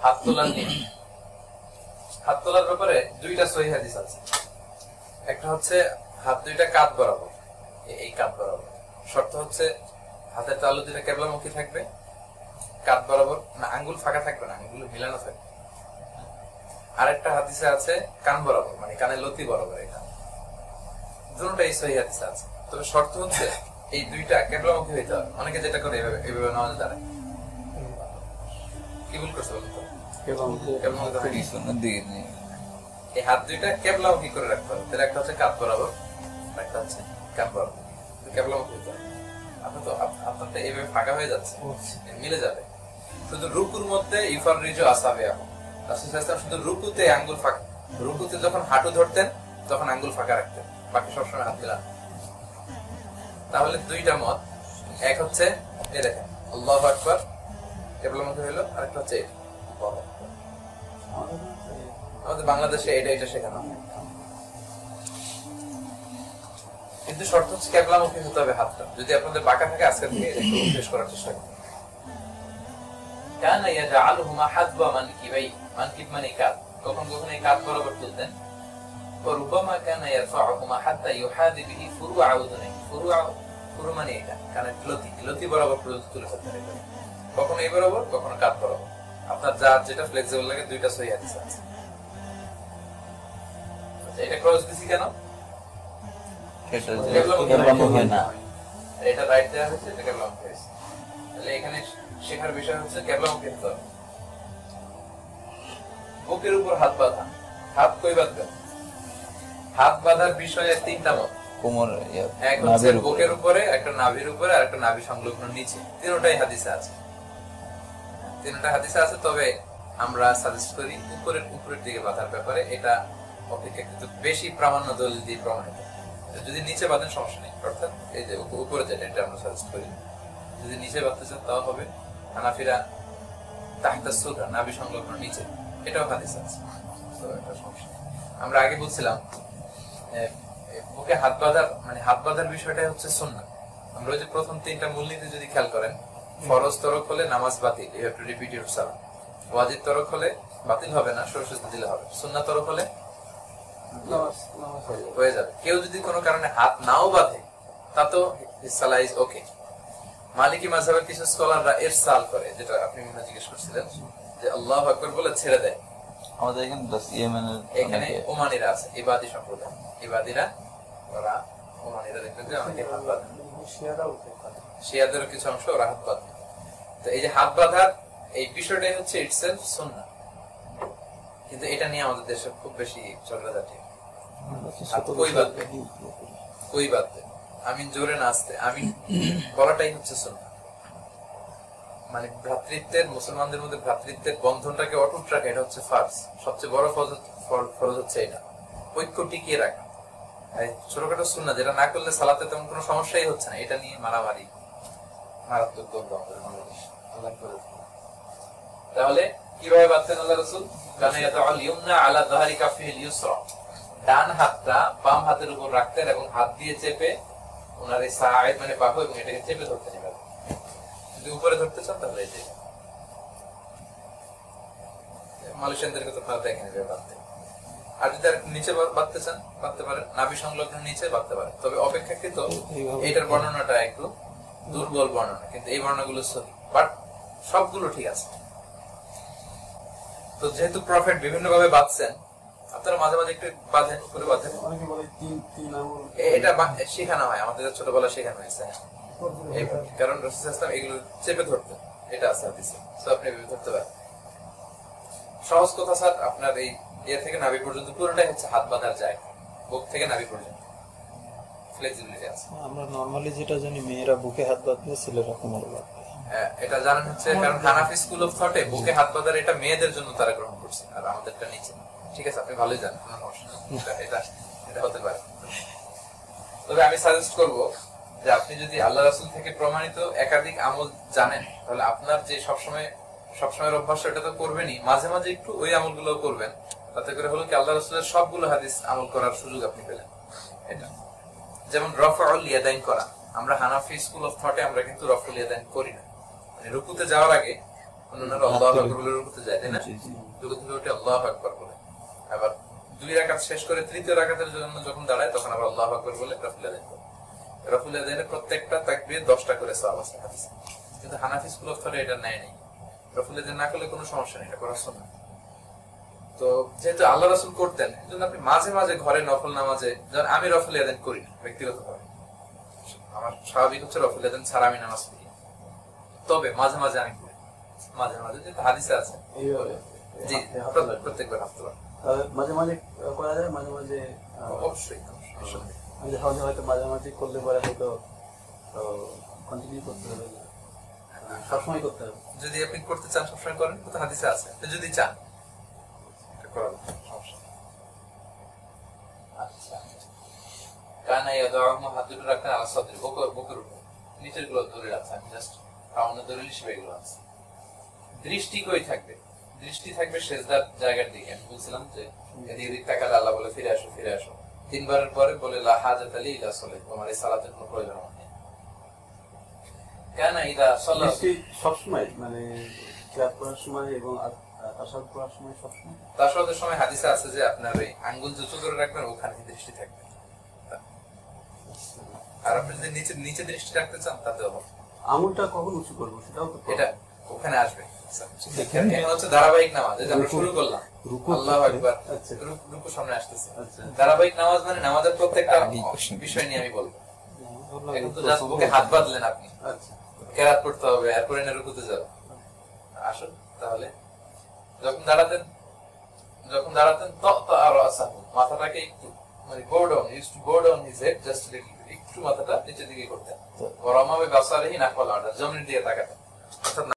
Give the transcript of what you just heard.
হাত তোলার নিয়ম। হাত তোলার ব্যাপারে দুইটা সহিহ হাদিস আছে। একটা হচ্ছে হাত দুইটা কাঁধ বরাবর, এই কাঁধ বরাবর। শর্ত হচ্ছে হাতের তালু দুইটা কেবলামুখী থাকবে, কাঁধ বরাবর না, আঙ্গুল ফাঁকা থাকবে না, আঙ্গুল মিলানো থাকবে। আরেকটা হাদিসে আছে কান বরাবর, মানে কানের লতি বরাবর। এটা দুটোটাই সহিহ হাদিসে আছে। তবে শর্ত হচ্ছে এই দুইটা কেবলামুখী হইতে হবে। অনেকে যেটা করে এইভাবে নামাজ দাঁড়ায়, কি ভুল করছে বলতো? এই হাত দুইটা কেবলামুখী করে রাখতে হবে। তাহলে একটা হচ্ছে কাঁধ বরাবর, একটা হচ্ছে কান বরাবর, কেবলামুখী হইতে হবে। আপনার তো আপনারটা এইভাবে ফাঁকা হয়ে যাচ্ছে, মিলে যাবে। শুধু রুকুর মধ্যে ইফাররিজু আসাবিআহু, রাসূল সাল্লাল্লাহু আলাইহি ওয়াসাল্লাম শুধু রুকুতে আঙ্গুল ফাঁকা, রুকুতে যখন হাঁটু ধরতেন তখন আঙ্গুল ফাঁকা রাখতেন, বাকি সবসময় হাত মিলান। তাহলে দুইটা মত, এক হচ্ছে এই দেখেন আল্লাহু আকবার কেবলামুখী হলো, আরেকটা হচ্ছে আমাদের বাংলাদেশে এটা শেখানো হয়। কিন্তু শর্ত হচ্ছে কেবলামুখী হতে হবে হাতটা। যদি আপনাদের বাঁকা থাকে আজকে থেকে একটু অভ্যাস করার চেষ্টা করুন। কানা ইয়াজআলুহুমা হাদবা মানকিবাই, মানকিব মানে কাঁধ, কখন কখন এই কাঁধ বরাবর তুলতেন। ওয়ারুবামা কানা ইয়ারফাউহুমা হাত্তা ইউহাদি বিহি ফুরুআ উযুনাই, ফুরু মানে এটা কানের লতি বরাবর তুলে ফেলতেন। কখনো এই বরাবর, কখনো কাঁধ বরাবর। আপনার যার যেটা ফ্লেক্সিবল লাগে, দুইটা সহিহ হাদিস আছে। এটা ক্রস দিছি কেন? এটা রাইট দেওয়া হয়েছে, এটা কেবলামুখী হয়েছে। তাহলে এখানে শেখার বিষয় হচ্ছে কেবলামুখী হতে হবে। বুকের উপর হাত বাঁধা, হাত কই বাঁধবেন? হাত বাঁধার বিষয়ে তিনটা মত। এক হচ্ছে বুকের উপরে, একটা নাভির উপরে, আর একটা নাভি সংলগ্ন নিচে। তিনটাই হাদিসে আছে, তিনটা হাদিসে আছে। তবে আমরা সাজেস্ট করি উপরের দিকে বাঁধার ব্যাপারে। এটা অপেক্ষাকৃত বেশি প্রামাণ্য দলিল দিয়ে প্রমাণিত। যদি নিচে বাঁধেন সমস্যা নেই, অর্থাৎ এই যে উপরে যেটা, এটা আমরা সাজেস্ট করি। যদি নিচে বাঁধতে চান তাও হবে। হানাফিরা তাহতা সুদরা, নাভি সংলগ্ন নিচে, এটাও হাদিস আছে, তো এটা সমস্যা নেই। আমরা আগে বলছিলাম বুকে হাত বাঁধার, মানে হাত বাঁধার বিষয়টা হচ্ছে সুন্নাহ। আমরা ওই যে প্রথম তিনটা মূলনীতি যদি খেয়াল করেন, ফরজ তরক হলে নামাজ বাতিল, you have to repeat your সালাত। ওয়াজিব তরক হলে বাতিল হবে না, সরসুজদা দিলে হবে। সুন্নাহ তরক হলে হয়ে যাবে। কেউ যদি কোনো কারণে হাত নাও বাঁধে, তা তো সালাহ ইজ ওকে। মালিকি মাযহাবের কিছু স্কলাররা ইরসাল করে, যেটা আপনি মনে জিজ্ঞেস করছিলেন, যে আল্লাহু আকবার বলে ছেড়ে দেয়। আমাদের এখানে ওমানিরা আছে, ইবাদি সম্প্রদায়, ইবাদিরা, ওরা ওমানিরা দেখবেন যে অনেকে হাত বাঁধে, শিয়াদেরও কিছু অংশ ওরা হাত বাঁধে। তো এই যে হাত বাঁধার এই বিষয়টাই হচ্ছে ইটসেলফ সুন্নাহ, কিন্তু এটা নিয়ে আমাদের দেশে খুব বেশি ঝগড়াঝাটি। কই বাঁধবে, কই বাঁধবে, আমিন জোরে না আসতে, আমিন বলাটাই হচ্ছে সুন্নাহ। মানে ভ্রাতৃত্বের, মুসলমানদের মধ্যে ভ্রাতৃত্বের বন্ধনটাকে অটুট রাখা, এটা হচ্ছে ফার্জ। সবচেয়ে বড় ফরজ হচ্ছে এটা, ঐক্য টিকিয়ে রাখা। ছোটখাটো সুন্নাহ যেটা না করলে সালাতে তেমন কোনো সমস্যাই হচ্ছে না, এটা নিয়ে মারামারি, মারাত্মক দ্বন্দ্ব আমাদের বাংলাদেশ। আল্লাহ করে। তাহলে কিভাবে বাঁধতেন আল্লাহ রাসূল? কানা ইয়াতাআল ইউমনা আলা যাহরি কাফিল ইউসরা, ডান হাতটা বাম হাতের উপর রাখতেন এবং হাত দিয়ে চেপে ওনার এই সাইড মানে বাহু এবং এটাকে চেপে ধরতেন। এভাবে যদি উপরে ধরতে চান তাহলে এই যে মালয়েশিয়ানদেরকে তো আপনারা দেখেন এভাবে বাঁধতে। আর যদি নিচে বাঁধতে চান বাঁধতে পারেন, নাভি সংলগ্ন নিচে বাঁধতে পারেন। তবে অপেক্ষাকৃত এটার বর্ণনাটা একটু দুর্বল বর্ণনা, কিন্তু এই বর্ণনাগুলো সহি, বাট সবগুলো ঠিক আছে। তো যেহেতু প্রফেট বিভিন্ন ভাবে বাঁধছেন, আপনারা মাঝে মাঝে একটু বাঁধেন, উপরে বাঁধেন। এটা শেখানো হয়, আমাদের ছোটবেলা শেখানো হয়েছে, কারণ রাসূল সাল্লাল্লাহু আলাইহি ওয়াসাল্লাম এগুলো চেপে ধরতেন, এটা আছে হাদিসে। তো আপনি ধরতে পারেন। সহজ কথা স্যার, আপনার এই থেকে নাভি পর্যন্ত পুরোটাই হচ্ছে হাত বাঁধার জায়গা, বুক থেকে নাভি পর্যন্ত ফ্লেক্সিবিলিটি আছে। আমরা নরমালি যেটা জানি মেয়েরা বুকে হাত বাঁধবে, ছেলেরা কোমরে বাঁধবে। এটা জানেন হচ্ছে কারণ হানাফি স্কুল অফ থটে বুকে হাত বাঁধার এটা মেয়েদের জন্য তারা গ্রহণ করছে, আর আমাদেরটা নিচে। ঠিক আছে, আপনি ভালোই জানেন, কোনো সমস্যা নেই, এটা হতে পারে। তবে আমি সাজেস্ট করব যে আপনি যদি আল্লাহ রাসূল থেকে প্রমাণিত একাধিক আমল জানেন, তাহলে আপনার যে সবসময়ের অভ্যাস এটা তো করবেনই, মাঝে মাঝে একটু ওই আমলগুলো করবেন। তাতে করে হলো কি আল্লাহ রাসূলের সবগুলো হাদিস আমল করার সুযোগ আপনি পেলেন। এটা যেমন রাফউল ইয়াদাইন করা, আমরা হানাফি স্কুল অফ থটে আমরা কিন্তু রাফউল ইয়াদাইন করি না। মানে রুকুতে যাওয়ার আগে অন্যান্যরা আল্লাহু আকবার বলে রুকুতে যায়, তাই না? জি, জি। রুকু থেকে উঠে আল্লাহু আকবার বলে। আবার 2 রাকাত শেষ করে তৃতীয় রাকাতের জন্য যখন দাঁড়ায় তখন আবার আল্লাহু আকবার বলে রাফুল আদান করে। রাফুল আদানে প্রত্যেকটা তাকবীর 10টা করে সওয়াব আছে হাদিসে। কিন্তু হানাফি স্কুল অফ থটে এটা নেয় নাই। রাফুল আদান না করলে কোনো সমস্যা নেই, এটা করা সুন্নাহ। তো যেহেতু আল্লাহ রাসূল করতেন, এজন্য আপনি মাঝে মাঝে ঘরে নফল নামাজে, যেমন আমি রাফুল আদান করি না ব্যক্তিগতভাবে, আমার স্বাভাবিক হচ্ছে রাফুল আদান ছাড়া আমি নামাজ পড়ি, তবে মাঝে মাঝে আমি করি, মাঝে মাঝে যেটা হাদিসে আছে। এইভাবে জি, প্রত্যেকবার হাফতে পারি। মাঝে মাঝে করা যায়, মাঝে মাঝে অবশ্যই নিঃসন্দেহে। হয়তো মাঝে মাঝে করলে পরে হয়তো কন্টিনিউ করতে হবে না, সবসময় করতে হবে। যদি আপনি করতে চান সবসময় করেন, তো হাদিসে আছে। আপনি যদি চান এটা করা যাবে, সমস্যা নেই। আচ্ছা, কানা ইয়াদাউহু, হাত দুটো রাখতেন আলা সাদরি, বুকের উপর, নিচের গুলো ধরে রাখছেন, জাস্ট রাউন্ডে ধরে হিসেবে এগুলো আছে। দৃষ্টি কই থাকবে? দৃষ্টি থাকবে সেজদার জায়গার দিকে। আমি বলছিলাম যে এদিকে দিক তাকালে আল্লাহ বলে ফিরে আসো, ফিরে আসো। 3 বারের পরে বলে লা হাজাতা লি ইলা সালাত, তোমার এই সালাতের কোনো প্রয়োজন নেই। কানা ইদা সাল্লা, দৃষ্টি সবসময় মানে ক্লাস করার সময় এবং আসাদ করার সময় সবসময়। তাশাহুদের সময় হাদিসে আছে যে আপনার ওই আঙ্গুল জুতো করে রাখবেন, ওখানে দৃষ্টি থাকবে। আর আপনি যদি নিচে নিচে দৃষ্টি রাখতে চান তাতেও হবে। আঙুলটা কখন উঁচু করবো সেটাও তো এটা ওখানে আসবে। এখন হচ্ছে ধারাবাহিক নামাজ, এই যে আমরা শুরু করলাম আল্লাহু আকবার, আচ্ছা। রুকু সামনে আসতেছে। আচ্ছা। ধারাবাহিক নামাজ মানে নামাজের প্রত্যেকটা বিষয় নিয়ে আমি বলবো। এখন তো জাস্ট বুকে হাত বাঁধলেন আপনি, আচ্ছা কেরাত পড়তে হবে, এরপরে না রুকুতে যাবে। আসুন তাহলে, যখন দাঁড়াতেন তো আরো আসাবো, মাথাটাকে একটু মানে go down, use to go down his head, just একটু মাথাটা নিচের দিকে করতেন। ওরামাবে বাসারিহি নাকওয়াল আরদ, জমিনের দিকে তাকাতেন, অর্থাৎ